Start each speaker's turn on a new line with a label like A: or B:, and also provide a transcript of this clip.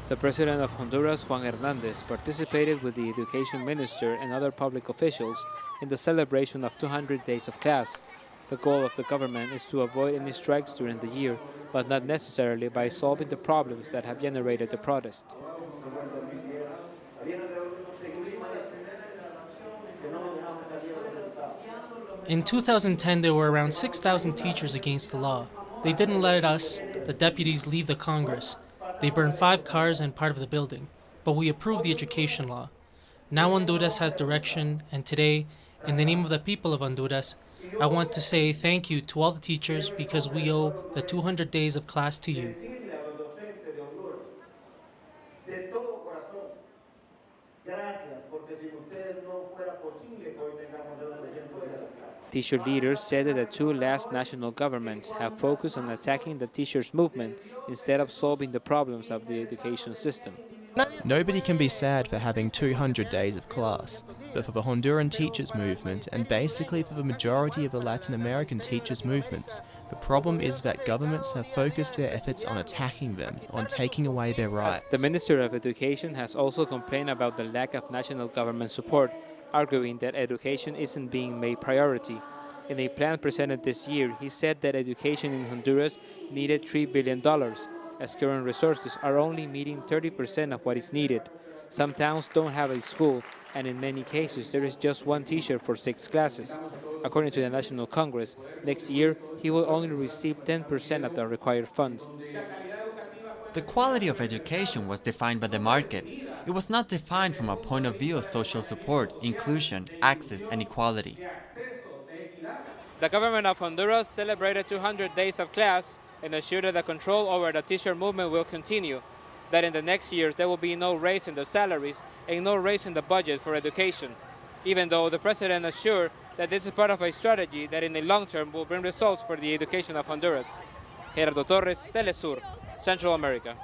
A: The president of Honduras, Juan Hernandez, participated with the education minister and other public officials in the celebration of 200 days of class. The goal of the government is to avoid any strikes during the year, but not necessarily by solving the problems that have generated the protest.
B: In 2010, there were around 6,000 teachers against the law. They didn't let us, the deputies, leave the Congress. They burned 5 cars and part of the building. But we approved the education law. Now Honduras has direction, and today, in the name of the people of Honduras, I want to say thank you to all the teachers because we owe the 200 days of class to you.
A: Teacher leaders said that the 2 last national governments have focused on attacking the teachers' movement instead of solving the problems of the education system.
C: Nobody can be sad for having 200 days of class, but for the Honduran teachers movement and basically for the majority of the Latin American teachers movements, the problem is that governments have focused their efforts on attacking them, on taking away their rights.
A: The Minister of Education has also complained about the lack of national government support, arguing that education isn't being made priority. In a plan presented this year, he said that education in Honduras needed $3 billion, as current resources are only meeting 30% of what is needed. Some towns don't have a school, and in many cases there is just 1 teacher for 6 classes. According to the National Congress, next year he will only receive 10% of the required funds.
D: The quality of education was defined by the market. It was not defined from a point of view of social support, inclusion, access, and equality.
A: The government of Honduras celebrated 200 days of class and assured that the control over the teacher movement will continue, that in the next years there will be no raise in the salaries and no raise in the budget for education, even though the president assured that this is part of a strategy that in the long term will bring results for the education of Honduras. Gerardo Torres, Telesur, Central America.